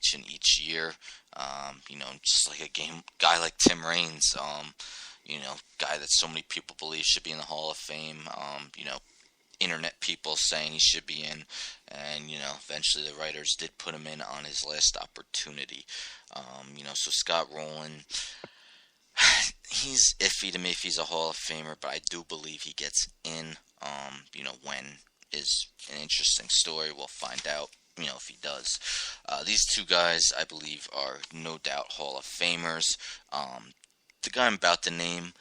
distinction each year. Just like guy like Tim Raines, guy that so many people believe should be in the Hall of Fame. Internet people saying he should be in, and eventually the writers did put him in on his last opportunity. So Scott Rowland, he's iffy to me if he's a Hall of Famer, but I do believe he gets in. When is an interesting story. We'll find out, if he does. These two guys, I believe, are no doubt Hall of Famers. The guy I'm about to name,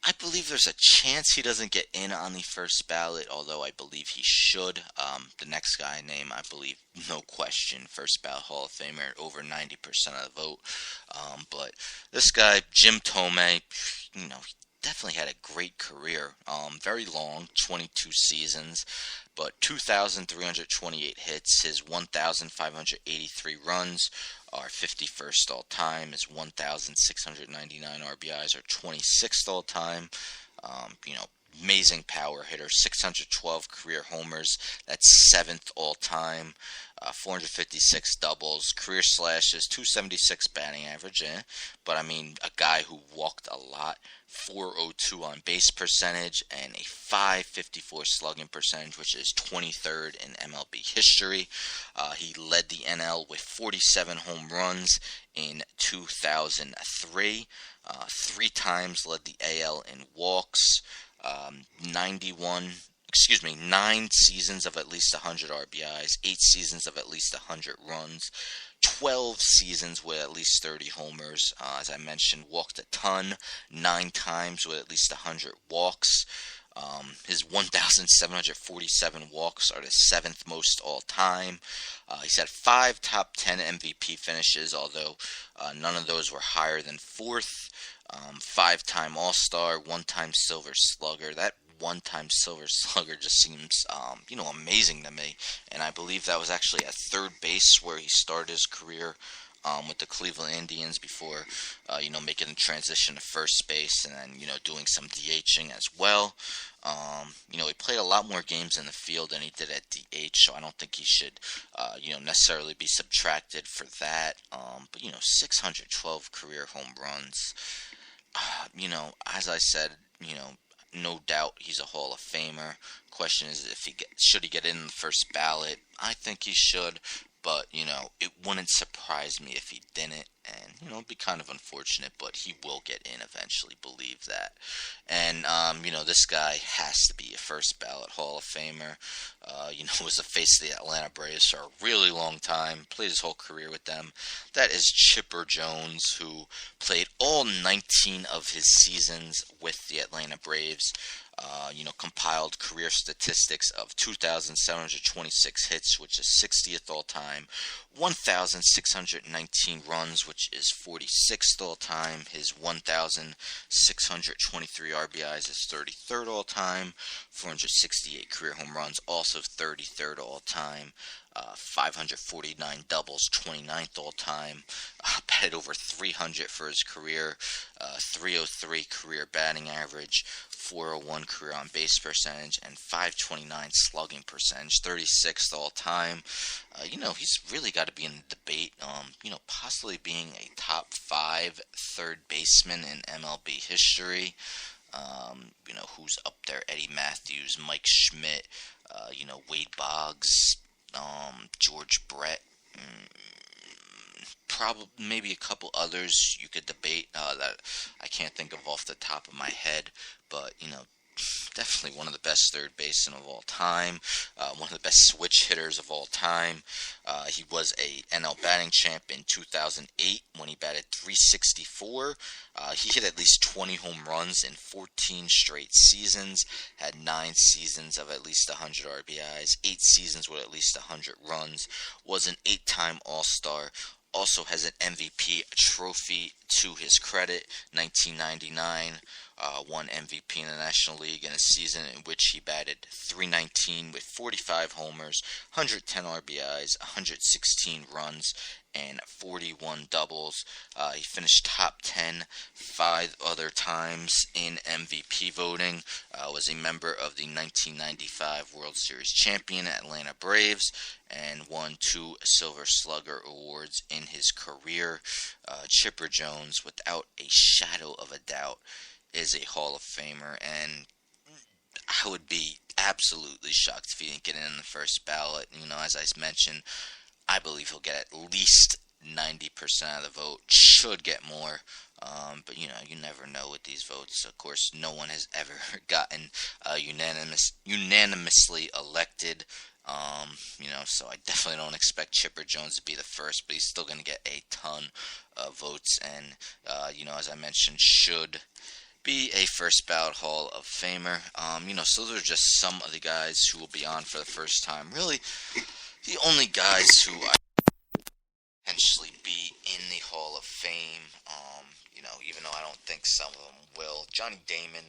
I believe there's a chance he doesn't get in on the first ballot, although I believe he should. The next guy I name, I believe, no question, first ballot Hall of Famer, over 90% of the vote. But this guy, Jim Thome, he definitely had a great career. Very long, 22 seasons, but 2,328 hits. His 1,583 runs are 51st all time. His 1,699 RBIs are 26th all time. Amazing power hitter, 612 career homers, that's 7th all time, 456 doubles, career slashes, 276 batting average, but a guy who walked a lot, 402 on base percentage, and a 554 slugging percentage, which is 23rd in MLB history. He led the NL with 47 home runs in 2003, 3 times led the AL in walks, 9 seasons of at least 100 RBIs, 8 seasons of at least 100 runs, 12 seasons with at least 30 homers. As I mentioned, walked a ton, 9 times with at least 100 walks. His 1,747 walks are the 7th most all time. He's had 5 top 10 MVP finishes, although none of those were higher than 4th. 5-time All-Star, 1-time Silver Slugger. That 1-time Silver Slugger just seems, amazing to me. And I believe that was actually at third base where he started his career with the Cleveland Indians before, making the transition to first base and then, doing some DHing as well. He played a lot more games in the field than he did at DH, so I don't think he should, necessarily be subtracted for that. But 612 career home runs. As I said, no doubt he's a Hall of Famer. Question is should he get in the first ballot? I think he should, but it wouldn't surprise me if he didn't, and it'd be kind of unfortunate, but he will get in eventually, believe that. And this guy has to be a first ballot Hall of Famer. Was the face of the Atlanta Braves for a really long time, played his whole career with them. That is Chipper Jones, who played all 19 of his seasons with the Atlanta Braves. Compiled career statistics of 2,726 hits, which is 60th all time, 1,619 runs, which is 46th all time. His 1,623 RBIs is 33rd all time, 468 career home runs, also 33rd all time. 549 doubles, 29th all time. Batted over 300 for his career. 303 career batting average, 401 career on base percentage, and 529 slugging percentage, 36th all time. He's really got to be in the debate. Possibly being a top 5 third baseman in MLB history. Who's up there? Eddie Matthews, Mike Schmidt, Wade Boggs, George Brett, probably maybe a couple others you could debate that I can't think of off the top of my head, but definitely one of the best third basemen of all time, one of the best switch hitters of all time. He was a NL batting champ in 2008 when he batted .364. He hit at least 20 home runs in 14 straight seasons, had 9 seasons of at least 100 RBIs, 8 seasons with at least 100 runs, was an 8-time All-Star, also has an MVP trophy to his credit, 1999, won MVP in the National League in a season in which he batted .319 with 45 homers, 110 RBIs, 116 runs, and 41 doubles. He finished top 10 5 other times in MVP voting. Was a member of the 1995 World Series champion Atlanta Braves, and won 2 Silver Slugger awards in his career. Chipper Jones, without a shadow of a doubt, is a Hall of Famer, and I would be absolutely shocked if he didn't get in the first ballot. As I mentioned, I believe he'll get at least 90% of the vote. Should get more, but you never know with these votes. Of course, no one has ever gotten unanimously elected. So I definitely don't expect Chipper Jones to be the first, but he's still going to get a ton of votes, and as I mentioned, should be a first ballot Hall of Famer. So those are just some of the guys who will be on for the first time. Really, the only guys who I potentially be in the Hall of Fame. Even though I don't think some of them will. Johnny Damon,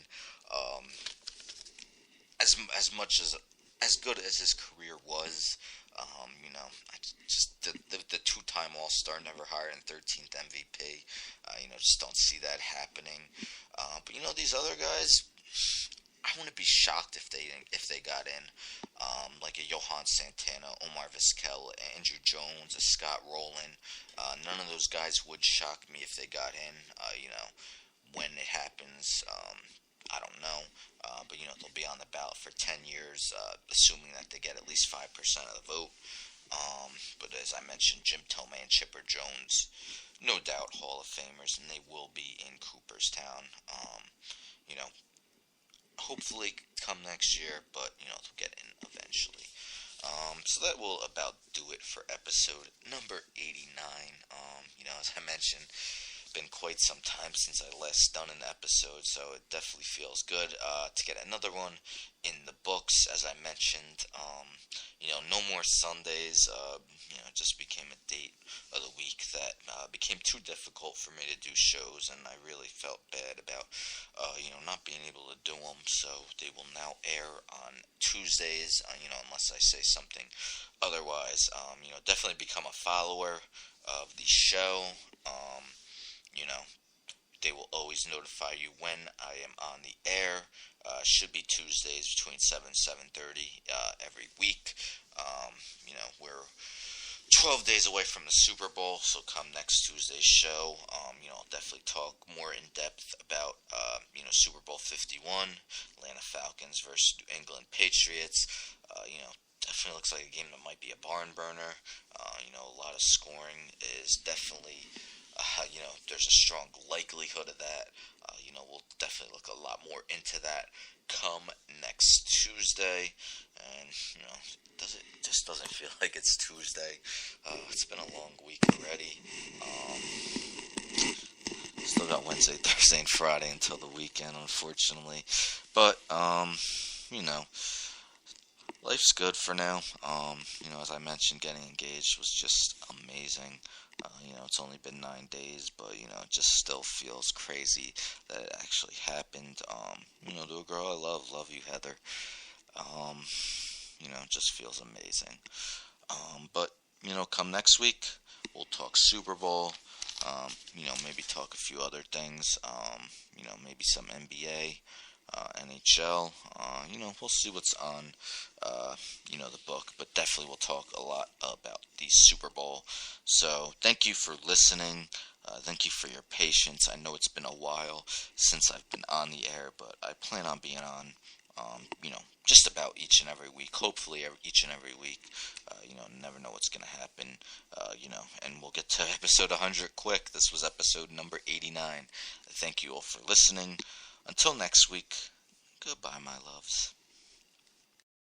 as much as good as his career was, I just the two-time All-Star, never higher than 13th MVP. Just don't see that happening. But these other guys, I wouldn't be shocked if they got in, like a Johan Santana, Omar Vizquel, Andrew Jones, a Scott Rowland. None of those guys would shock me if they got in. When it happens, I don't know. But they'll be on the ballot for 10 years, assuming that they get at least 5% of the vote. But as I mentioned, Jim Thome and Chipper Jones, no doubt Hall of Famers, and they will be in Cooperstown. Hopefully come next year, but they'll get in eventually. So that will about do it for episode number 89. As I mentioned, been quite some time since I last done an episode, so it definitely feels good to get another one in the books. As I mentioned, no more Sundays. It just became a date of the week that became too difficult for me to do shows, and I really felt bad about not being able to do them. So they will now air on Tuesdays. Unless I say something otherwise. Definitely become a follower of the show. They will always notify you when I am on the air. Should be Tuesdays between 7 and 7:30 every week. We're 12 days away from the Super Bowl, so come next Tuesday's show, I'll definitely talk more in depth about, Super Bowl 51, Atlanta Falcons versus New England Patriots. Definitely looks like a game that might be a barn burner. A lot of scoring is definitely, there's a strong likelihood of that. We'll definitely look a lot more into that come next Tuesday. And, it just doesn't feel like it's Tuesday. It's been a long week already. Still got Wednesday, Thursday, and Friday until the weekend, unfortunately. But, life's good for now. As I mentioned, getting engaged was just amazing. It's only been 9 days, but, it just still feels crazy that it actually happened. To a girl I love you, Heather. It just feels amazing. But, come next week, we'll talk Super Bowl, maybe talk a few other things, maybe some NBA, NHL, we'll see what's on, the book, but definitely we'll talk a lot about the Super Bowl. So thank you for listening. Thank you for your patience. I know it's been a while since I've been on the air, but I plan on being on, just about each and every week, hopefully each and every week. Never know what's going to happen, and we'll get to episode 100 quick. This was episode number 89. Thank you all for listening. Until next week, goodbye, my loves.